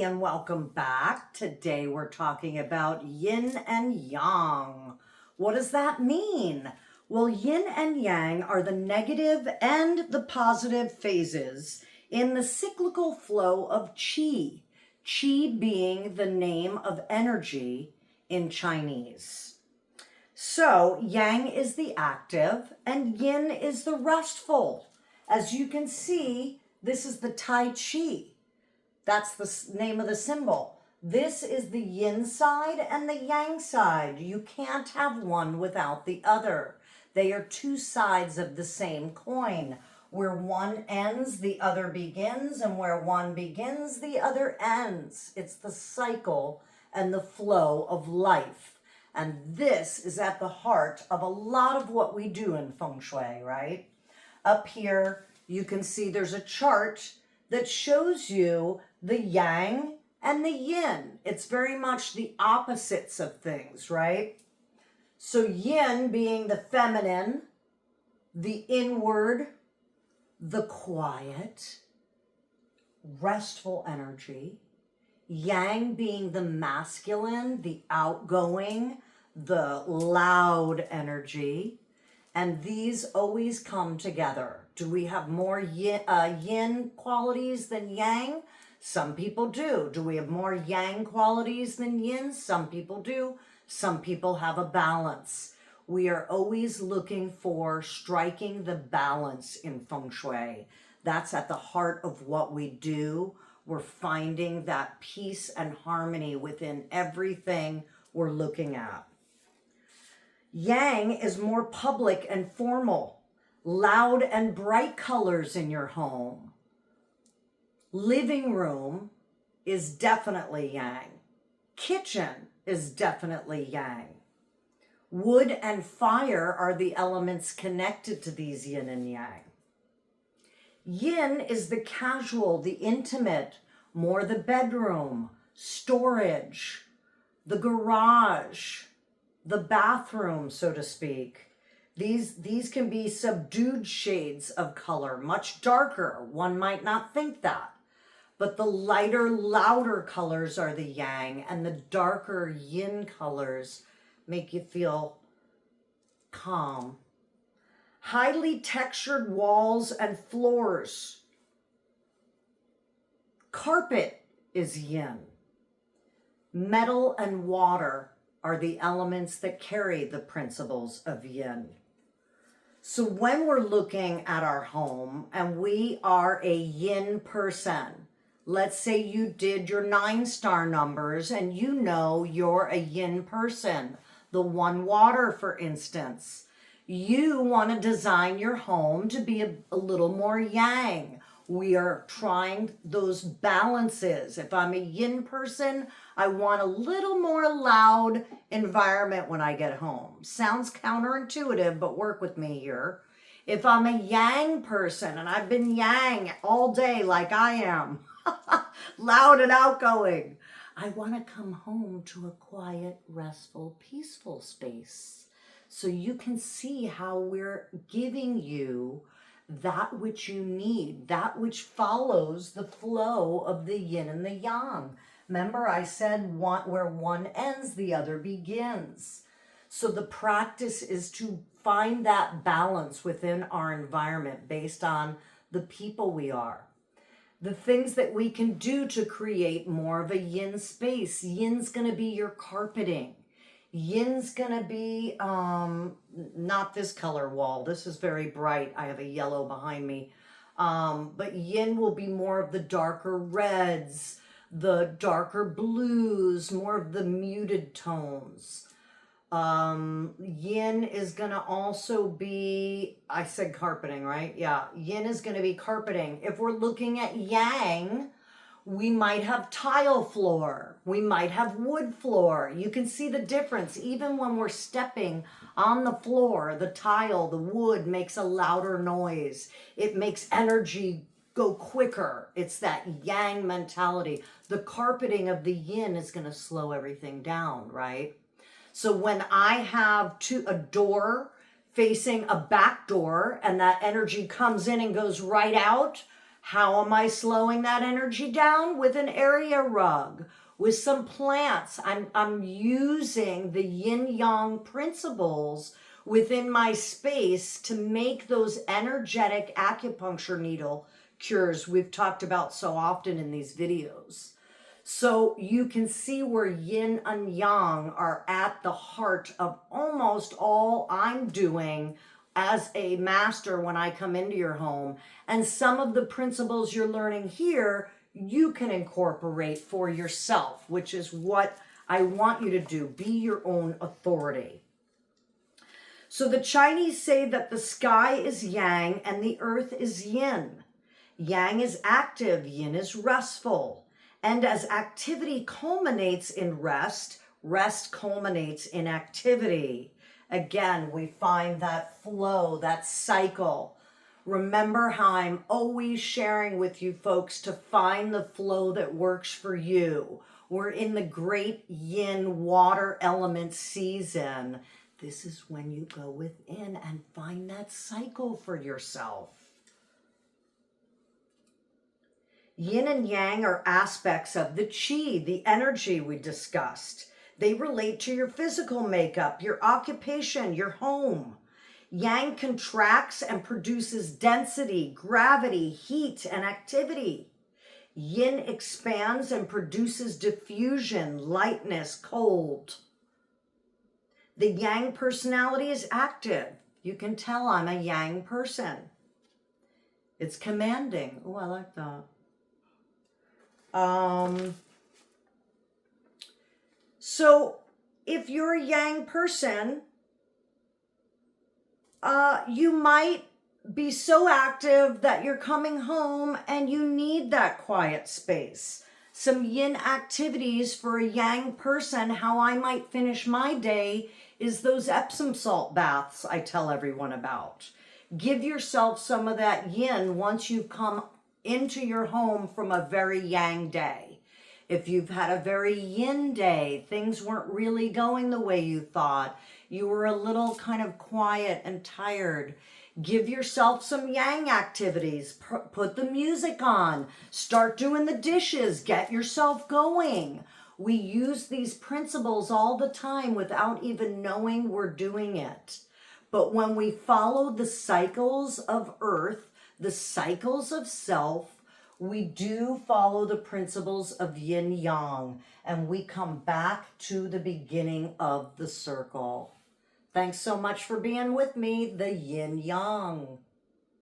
And welcome back. Today we're talking about yin and yang. What does that mean? Well, yin and yang are the negative and the positive phases in the cyclical flow of qi. Qi being the name of energy in Chinese. So yang is the active and yin is the restful. As you can see, this is the Tai Chi. That's the name of the symbol. This is the yin side and the yang side. You can't have one without the other. They are two sides of the same coin. Where one ends, the other begins, and where one begins, the other ends. It's the cycle and the flow of life. And this is at the heart of a lot of what we do in Feng Shui, right? Up here, you can see there's a chart that shows you the yang and the yin. It's very much the opposites of things, right? So yin being the feminine, the inward, the quiet, restful energy. Yang being the masculine, the outgoing, the loud energy. And these always come together. Do we have more yin qualities than yang? Some people do. Do we have more yang qualities than yin? Some people do. Some people have a balance. We are always looking for striking the balance in Feng Shui. That's at the heart of what we do. We're finding that peace and harmony within everything we're looking at. Yang is more public and formal, loud and bright colors in your home. Living room is definitely yang. Kitchen is definitely yang. Wood and fire are the elements connected to these yin and yang. Yin is the casual, the intimate, more the bedroom, storage, the garage, the bathroom, so to speak. These can be subdued shades of color, much darker. One might not think that. But the lighter, louder colors are the yang, and the darker yin colors make you feel calm. Highly textured walls and floors. Carpet is yin. Metal and water are the elements that carry the principles of yin. So when we're looking at our home and we are a yin person, let's say you did your 9-star numbers and you know you're a yin person, the one water, for instance. You want to design your home to be a little more yang. We are trying those balances. If I'm a yin person, I want a little more loud environment when I get home. Sounds counterintuitive, but work with me here. If I'm a yang person, and I've been yang all day like I am, loud and outgoing, I want to come home to a quiet, restful, peaceful space. So you can see how we're giving you that which you need, that which follows the flow of the yin and the yang. Remember, I said where one ends, the other begins. So the practice is to find that balance within our environment based on the people we are. The things that we can do to create more of a yin space. Yin's going to be your carpeting. Yin's going to be, not this color wall. This is very bright. I have a yellow behind me. But yin will be more of the darker reds, the darker blues, more of the muted tones. Yin is going to also be, I said carpeting, right? Yeah. Yin is going to be carpeting. If we're looking at yang, we might have tile floor. We might have wood floor. You can see the difference. Even when we're stepping on the floor, the tile, the wood makes a louder noise. It makes energy go quicker. It's that yang mentality. The carpeting of the yin is going to slow everything down, right? So when I have a door facing a back door and that energy comes in and goes right out, How am I slowing that energy down? With an area rug, with some plants. I'm using the yin yang principles within my space to make those energetic acupuncture needle cures we've talked about so often in these videos. So you can see where yin and yang are at the heart of almost all I'm doing as a master when I come into your home. And some of the principles you're learning here, you can incorporate for yourself, which is what I want you to do. Be your own authority. So the Chinese say that the sky is yang and the earth is yin. Yang is active, yin is restful. And as activity culminates in rest, rest culminates in activity. Again, we find that flow, that cycle. Remember how I'm always sharing with you folks to find the flow that works for you. We're in the great yin water element season. This is when you go within and find that cycle for yourself. Yin and yang are aspects of the qi, the energy we discussed. They relate to your physical makeup, your occupation, your home. Yang contracts and produces density, gravity, heat, and activity. Yin expands and produces diffusion, lightness, cold. The yang personality is active. You can tell I'm a yang person. It's commanding. Oh, I like that. So if you're a yang person, you might be so active that you're coming home and you need that quiet space. Some yin activities for a yang person, how I might finish my day, is those Epsom salt baths I tell everyone about. Give yourself some of that yin once you've come into your home from a very yang day. If you've had a very yin day, things weren't really going the way you thought, you were a little kind of quiet and tired, give yourself some yang activities. Put the music on, start doing the dishes, get yourself going. We use these principles all the time without even knowing we're doing it. But when we follow the cycles of earth, the cycles of self, we do follow the principles of yin yang, and we come back to the beginning of the circle. Thanks so much for being with me, the yin yang.